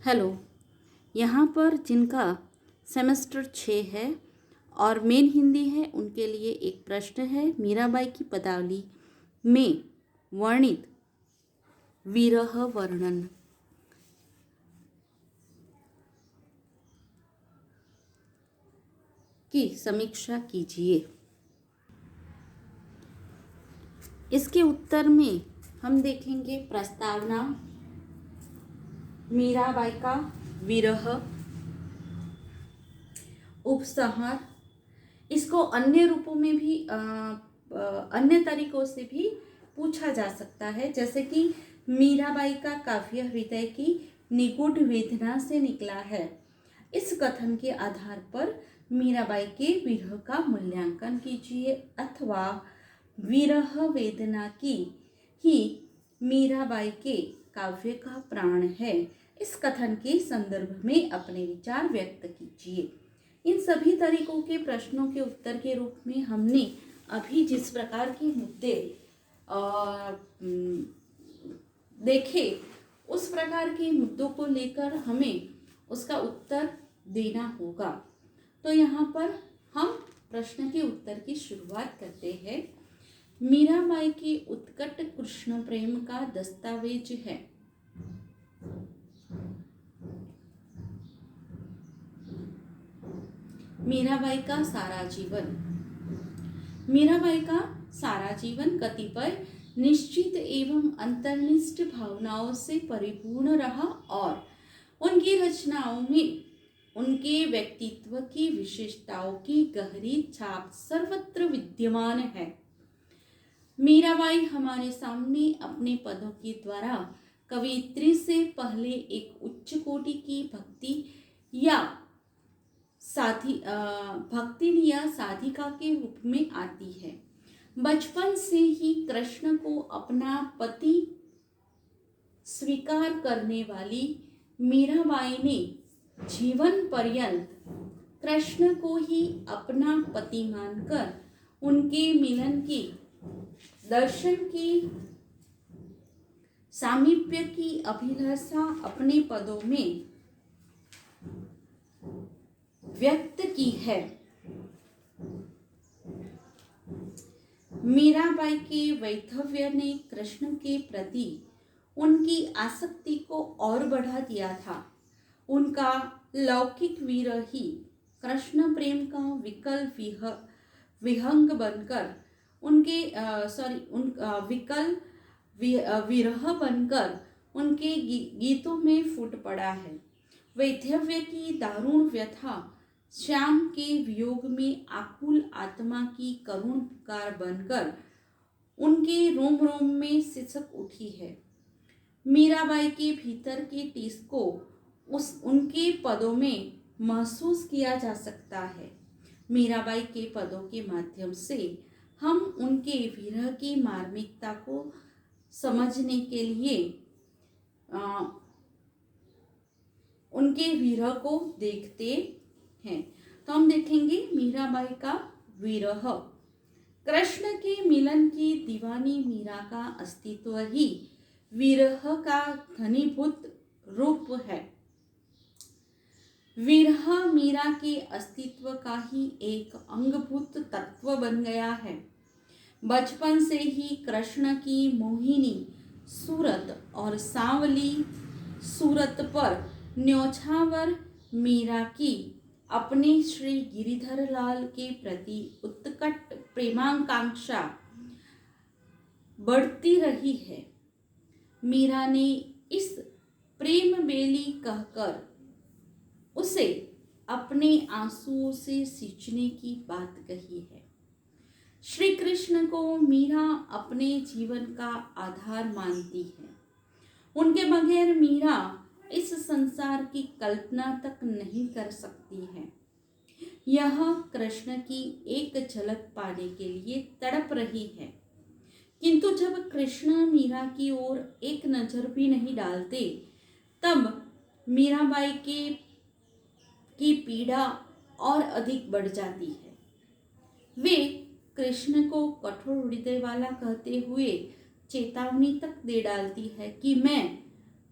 Hello. यहाँ पर जिनका सेमेस्टर 6 है और मेन हिंदी है उनके लिए एक प्रश्न है। मीराबाई की पदावली में वर्णित विरह वर्णन की समीक्षा कीजिए। इसके उत्तर में हम देखेंगे प्रस्तावना, मीराबाई का विरह, उपसंहार। इसको अन्य रूपों में भी अन्य तरीकों से भी पूछा जा सकता है, जैसे कि मीराबाई का काव्य हृदय की निगूढ़ वेदना से निकला है। इस कथन के आधार पर मीराबाई के विरह का मूल्यांकन कीजिए, अथवा विरह वेदना की ही मीराबाई के काव्य का प्राण है। इस कथन के संदर्भ में अपने विचार व्यक्त कीजिए। इन सभी तरीकों के प्रश्नों के उत्तर के रूप में हमने अभी जिस प्रकार के मुद्दे देखे, उस प्रकार के मुद्दों को लेकर हमें उसका उत्तर देना होगा। तो यहाँ पर हम प्रश्न के उत्तर की शुरुआत करते हैं। मीराबाई के उत्कट कृष्ण प्रेम का दस्तावेज है। मीराबाई का सारा जीवन। मीराबाई का सारा जीवन कतिपय निश्चित एवं अंतर्निष्ठ भावनाओं से परिपूर्ण रहा और उनकी रचनाओं में उनके व्यक्तित्व की विशेषताओं की गहरी छाप सर्वत्र विद्यमान है। मीराबाई हमारे सामने अपने पदों के द्वारा कवियत्री से पहले एक उच्च कोटि की भक्ति या साधिका के रूप में आती है। बचपन से ही कृष्ण को अपना पति स्वीकार करने वाली मीराबाई ने जीवन पर्यंत कृष्ण को ही अपना पति मानकर उनके मिलन की, दर्शन की, सामीप्य की अभिलाषा अपने पदों में व्यक्त की है। मीराबाई के वैधव्य ने कृष्ण के प्रति उनकी आसक्ति को और बढ़ा दिया था। उनका लौकिक विरह ही कृष्ण प्रेम का विकल विहंग बनकर विरह बनकर उनके गीतों में फूट पड़ा है। वैधव्य की दारुण व्यथा श्याम के वियोग में आकुल आत्मा की करुण पुकार बनकर उनके रोम रोम में सिसक उठी है। मीराबाई के भीतर के टीस को उनके पदों में महसूस किया जा सकता है। मीराबाई के पदों के माध्यम से हम उनके विरह की मार्मिकता को समझने के लिए उनके विरह को देखते हैं। तो हम देखेंगे मीराबाई का विरह। कृष्ण के मिलन की दीवानी मीरा का अस्तित्व ही विरह का घनीभूत रूप है। विरह मीरा के अस्तित्व का ही एक अंगभूत तत्व बन गया है। बचपन से ही कृष्ण की मोहिनी सूरत और सांवली सूरत पर न्योछावर मीरा की अपने श्री गिरिधर लाल के प्रति उत्कट प्रेमाकांक्षा बढ़ती रही है। मीरा ने इस प्रेम बेली कहकर उसे अपने आंसुओं से सींचने की बात कही है। श्री कृष्ण को मीरा अपने जीवन का आधार मानती है। उनके बगैर मीरा इस संसार की कल्पना तक नहीं कर सकती है। यह कृष्ण की एक झलक पाने के लिए तड़प रही है, किंतु जब कृष्ण मीरा की ओर एक नजर भी नहीं डालते, तब मीराबाई की पीड़ा और अधिक बढ़ जाती है। वे कृष्ण को कठोर हृदय वाला कहते हुए चेतावनी तक दे डालती है कि मैं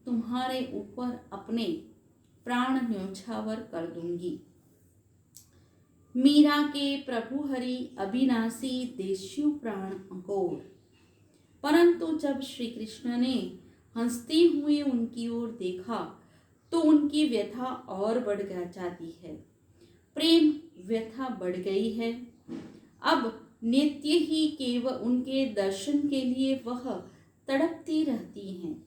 तुम्हारे ऊपर अपने प्राण न्योछावर कर दूंगी। मीरा के प्रभु हरि अविनाशी देस्यु प्राण अंकोर। परंतु जब श्री कृष्ण ने हंसते हुए उनकी ओर देखा तो उनकी व्यथा और बढ़ जाती है। प्रेम व्यथा बढ़ गई है। अब नित्य ही केवल उनके दर्शन के लिए वह तड़पती रहती हैं।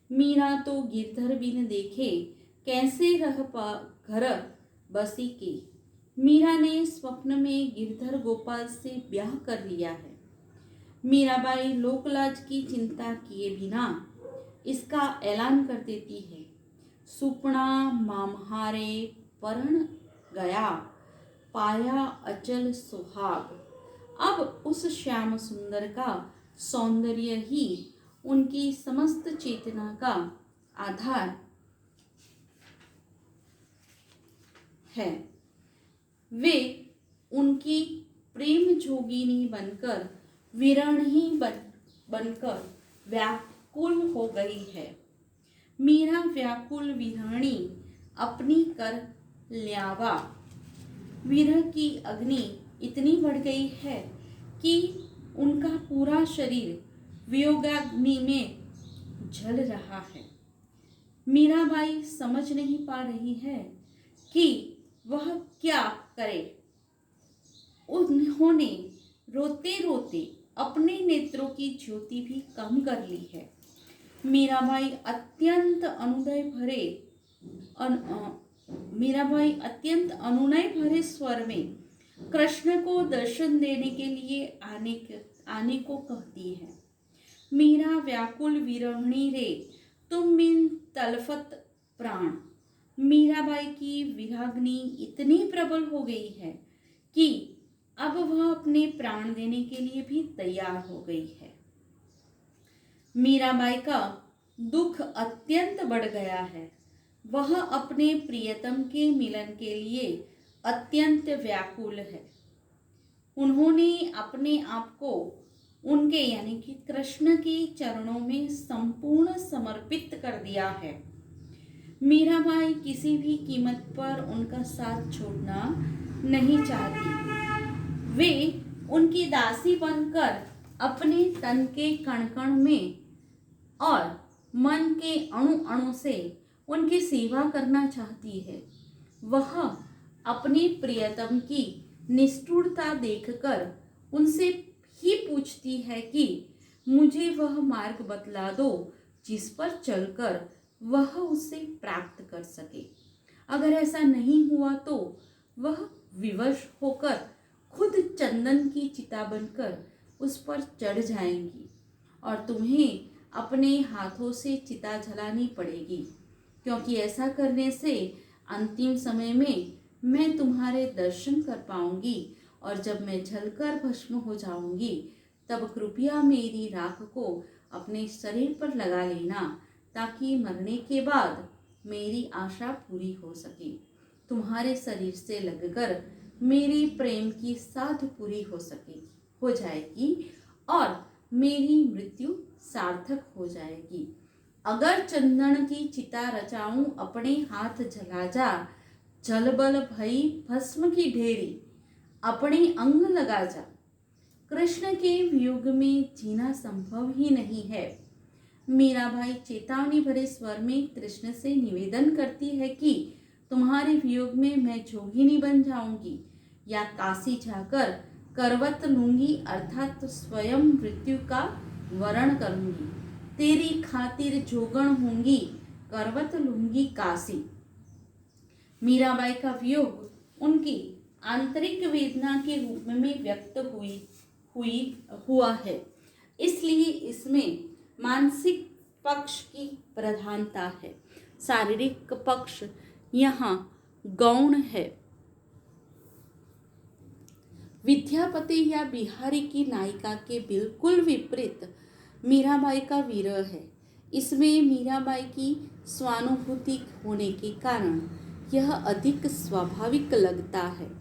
मीरा तो गिरधर बिन देखे कैसे रह पा घर बसी के। मीरा ने स्वप्न में गिरधर गोपाल से ब्याह कर लिया है। मीराबाई लोकलाज की चिंता किए बिना इसका ऐलान कर देती है। सुपना मामहारे परण गया, पाया अचल सुहाग। अब उस श्याम सुंदर का सौंदर्य ही उनकी समस्त चेतना का आधार है। वे उनकी प्रेम जोगिनी बनकर विरणी बनकर व्याकुल हो गई है। मीरा व्याकुल विरणी अपनी कर ल्यावा। विरह की अग्नि इतनी बढ़ गई है कि उनका पूरा शरीर वियोगाग्नि में जल रहा है। मीराबाई समझ नहीं पा रही है कि वह क्या करे। उन्होंने रोते रोते अपने नेत्रों की ज्योति भी कम कर ली है। मीराबाई अत्यंत अनुनय भरे स्वर में कृष्ण को दर्शन देने के लिए आने को कहती है। मीरा व्याकुल विरहिणी रे तुम बिन तलफत प्राण। मीराबाई की विराग्नि इतनी प्रबल हो गई है कि अब वह अपने प्राण देने के लिए भी तैयार हो गई है। मीराबाई का दुख अत्यंत बढ़ गया है। वह अपने प्रियतम के मिलन के लिए अत्यंत व्याकुल है। उन्होंने अपने आप को उनके यानी कि कृष्ण के चरणों में संपूर्ण समर्पित कर दिया है। मीराबाई किसी भी कीमत पर उनका साथ छोड़ना नहीं चाहती। वे उनकी दासी बनकर अपने तन के कण कण में और मन के अणु अणु से उनकी सेवा करना चाहती है। वह अपने प्रियतम की निष्ठुरता देखकर उनसे ही पूछती है कि मुझे वह मार्ग बतला दो जिस पर चलकर वह उसे प्राप्त कर सके। अगर ऐसा नहीं हुआ तो वह विवश होकर खुद चंदन की चिता बनकर उस पर चढ़ जाएंगी और तुम्हें अपने हाथों से चिता जलानी पड़ेगी, क्योंकि ऐसा करने से अंतिम समय में मैं तुम्हारे दर्शन कर पाऊंगी और जब मैं जलकर भस्म हो जाऊंगी तब कृपया मेरी राख को अपने शरीर पर लगा लेना, ताकि मरने के बाद मेरी आशा पूरी हो सके। तुम्हारे शरीर से लगकर मेरी प्रेम की साध पूरी हो जाएगी और मेरी मृत्यु सार्थक हो जाएगी। अगर चंदन की चिता रचाऊं अपने हाथ जला जा, जलबल भई भस्म की ढेरी अपने अंग लगा जा। कृष्ण के वियोग में जीना संभव ही नहीं है। मीराबाई चेतावनी भरे स्वर में कृष्ण से निवेदन करती है कि तुम्हारे वियोग में मैं जोगिनी बन जाऊंगी या काशी जाकर करवत लूंगी, अर्थात स्वयं मृत्यु का वरण करूंगी। तेरी खातिर जोगण होंगी, करवत लूंगी काशी। मीराबाई का वियोग उनकी आंतरिक वेदना के रूप में व्यक्त हुआ है, इसलिए इसमें मानसिक पक्ष की प्रधानता है। शारीरिक पक्ष यहाँ गौण है। विद्यापति या बिहारी की नायिका के बिल्कुल विपरीत मीराबाई का विरह है। इसमें मीराबाई की स्वानुभूति होने के कारण यह अधिक स्वाभाविक लगता है।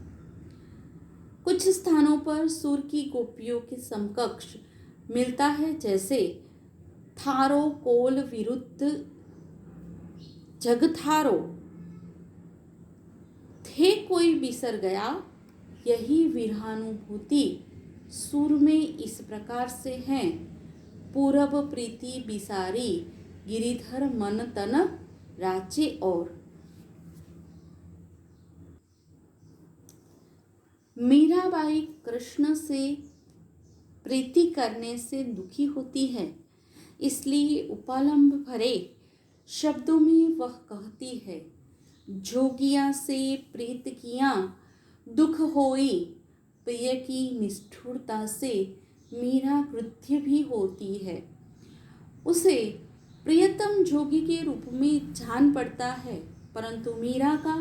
कुछ स्थानों पर सुर की गोपियों के समकक्ष मिलता है, जैसे थारो कोल विरुद्ध जगथारो हे कोई बिसर गया, यही विरहानुभूति सुर में इस प्रकार से है। पूरब प्रीति बिसारी, गिरिधर मन तन राचे और। मीराबाई कृष्ण से प्रीति करने से दुखी होती है, इसलिए उपलम्भ भरे शब्दों में वह कहती है, जोगिया से प्रीत किया दुख होई, प्रिय की निष्ठुरता से मीरा क्रुद्ध भी होती है। उसे प्रियतम जोगी के रूप में जान पड़ता है, परंतु मीरा का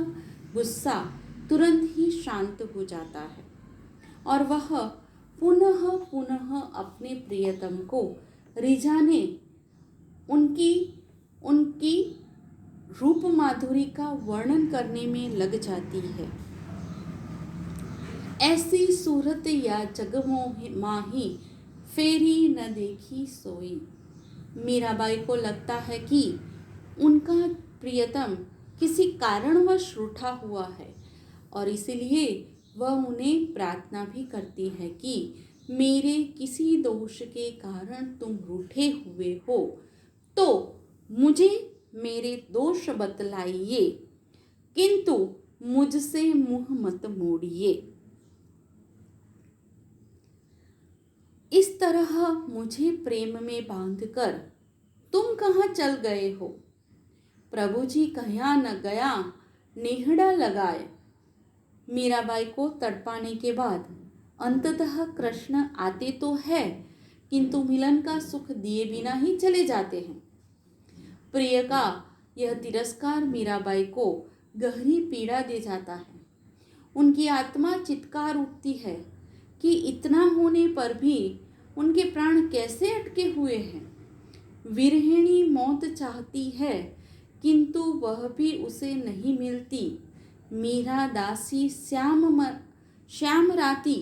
गुस्सा तुरंत ही शांत हो जाता है और वह पुनः पुनः अपने प्रियतम को रिझाने उनकी रूप माधुरी का वर्णन करने में लग जाती है। ऐसी सूरत या जग माही, फेरी न देखी सोई। मीराबाई को लगता है कि उनका प्रियतम किसी कारणवश रूठा हुआ है और इसलिए वह उन्हें प्रार्थना भी करती है कि मेरे किसी दोष के कारण तुम रूठे हुए हो तो मुझे मेरे दोष बतलाइए, किंतु मुझसे मुंह मत मोड़िए। इस तरह मुझे प्रेम में बांधकर तुम कहाँ चल गए हो? प्रभु जी कहाँ न गया नेहड़ा लगाए। मीराबाई को तड़पाने के बाद अंततः कृष्ण आते तो है, किंतु मिलन का सुख दिए बिना ही चले जाते हैं। प्रिय का यह तिरस्कार मीराबाई को गहरी पीड़ा दे जाता है। उनकी आत्मा चित्कार उठती है कि इतना होने पर भी उनके प्राण कैसे अटके हुए हैं। विरहिणी मौत चाहती है, किंतु वह भी उसे नहीं मिलती। मीरा दासी श्याम राती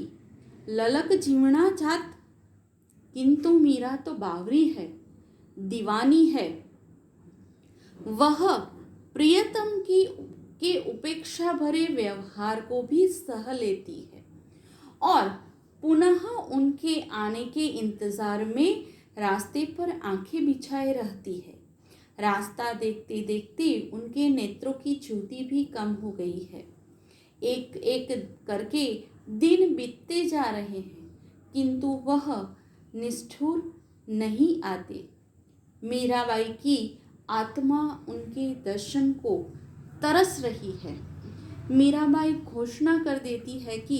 ललक जीवना जात, किंतु मीरा तो बावरी है, दीवानी है। वह प्रियतम के उपेक्षा भरे व्यवहार को भी सह लेती है और पुनः उनके आने के इंतजार में रास्ते पर आंखें बिछाए रहती है। रास्ता देखते देखते उनके नेत्रों की ज्योति भी कम हो गई है। एक एक करके दिन बीतते जा रहे हैं, किंतु वह निष्ठुर नहीं आते। मीराबाई की आत्मा उनके दर्शन को तरस रही है। मीराबाई घोषणा कर देती है कि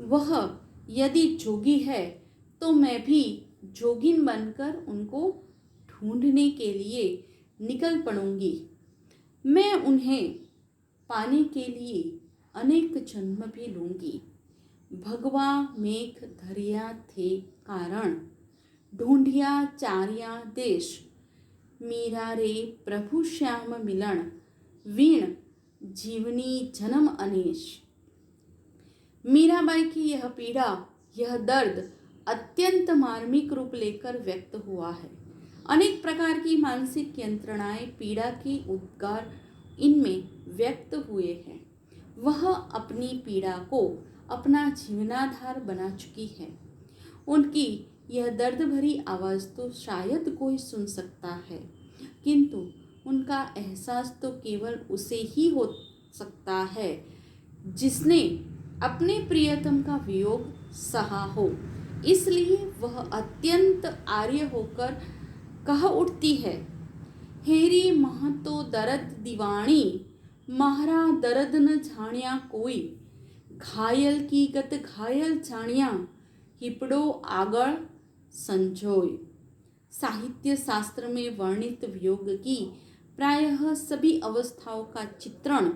वह यदि जोगी है तो मैं भी जोगिन बनकर उनको ढूंढने के लिए निकल पड़ूंगी। मैं उन्हें पाने के लिए अनेक जन्म भी लूंगी। भगवा मेघ धरिया थे कारण, ढूंढिया चारिया देश। मीरा रे प्रभु श्याम मिलन, वीण जीवनी जन्म अनेश। मीराबाई की यह पीड़ा, यह दर्द अत्यंत मार्मिक रूप लेकर व्यक्त हुआ है। अनेक प्रकार की मानसिक यंत्रणाएं, पीड़ा की उद्गार इनमें व्यक्त हुए हैं। वह अपनी पीड़ा को अपना जीवनाधार बना चुकी है। उनकी यह दर्द भरी आवाज़ तो शायद कोई सुन सकता है, किंतु उनका एहसास तो केवल उसे ही हो सकता है जिसने अपने प्रियतम का वियोग सहा हो। इसलिए वह अत्यंत आर्य होकर कह उठती है, हेरी महतो दर्द दीवाणी, महारा दर्द न जानिया कोई। घायल की गत घायल जानिया, हिपड़ो आगळ संजोय। साहित्य शास्त्र में वर्णित वियोग की प्रायः सभी अवस्थाओं का चित्रण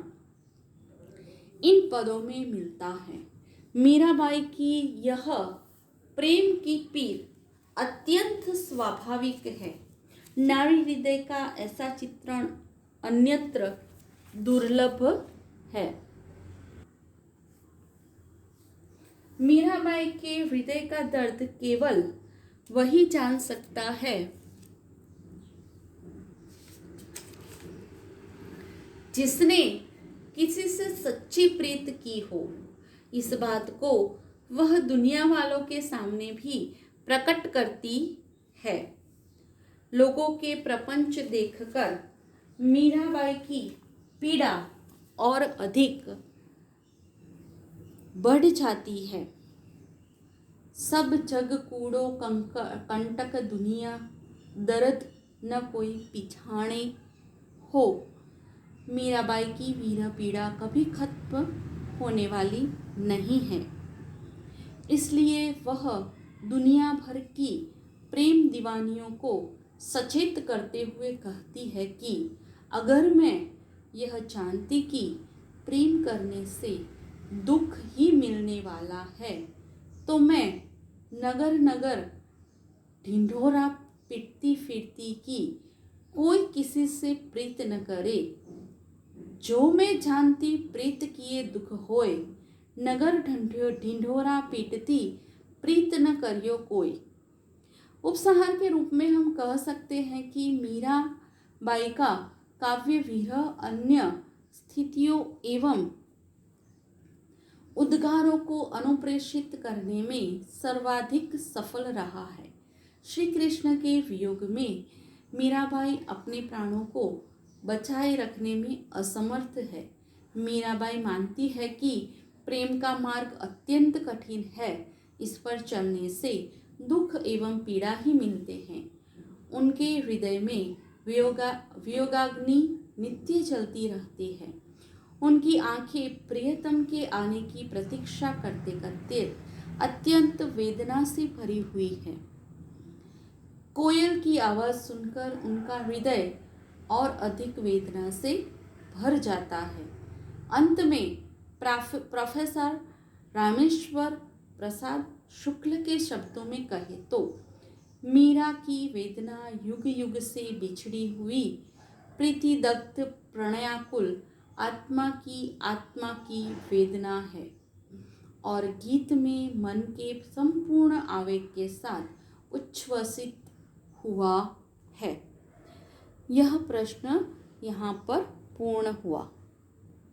इन पदों में मिलता है। मीराबाई की यह प्रेम की पीर अत्यंत स्वाभाविक है। नारी हृदय का ऐसा चित्रण अन्यत्र दुर्लभ है। मीराबाई के हृदय का दर्द केवल वही जान सकता है जिसने किसी से सच्ची प्रीत की हो, इस बात को वह दुनिया वालों के सामने भी प्रकट करती है। लोगों के प्रपंच देखकर मीराबाई की पीड़ा और अधिक बढ़ जाती है। सब जग कूड़ो कंटक दुनिया, दर्द न कोई पिछाणे हो। मीराबाई की वीर पीड़ा कभी खत्म होने वाली नहीं है, इसलिए वह दुनिया भर की प्रेम दीवानियों को सचेत करते हुए कहती है कि अगर मैं यह जानती कि प्रेम करने से दुख ही मिलने वाला है तो मैं नगर नगर ढिंढोरा पिटती फिरती कि कोई किसी से प्रीत न करे। जो मैं जानती प्रीत किए दुख होए, नगर ढिंढोरा पीटती प्रीत न करियो कोई। उपसंहार के रूप में हम कह सकते हैं कि मीराबाई का काव्य विरह अन्य स्थितियों एवं उद्गारों को अनुप्रेषित करने में सर्वाधिक सफल रहा है। श्री कृष्ण के वियोग में मीराबाई अपने प्राणों को बचाए रखने में असमर्थ है। मीराबाई मानती है कि प्रेम का मार्ग अत्यंत कठिन है, इस पर चलने से दुख एवं पीड़ा ही मिलते हैं। उनके हृदय में वियोगाग्नि नित्य चलती रहती है। उनकी आंखें प्रियतम के आने की प्रतीक्षा करते करते अत्यंत वेदना से भरी हुई है। कोयल की आवाज सुनकर उनका हृदय और अधिक वेदना से भर जाता है। अंत में प्रोफेसर रामेश्वर प्रसाद शुक्ल के शब्दों में कहे तो मीरा की वेदना युग युग से बिछड़ी हुई प्रीतिदग्ध प्रणयाकुल आत्मा की वेदना है और गीत में मन के संपूर्ण आवेग के साथ उच्छ्वसित हुआ है। यह प्रश्न यहाँ पर पूर्ण हुआ।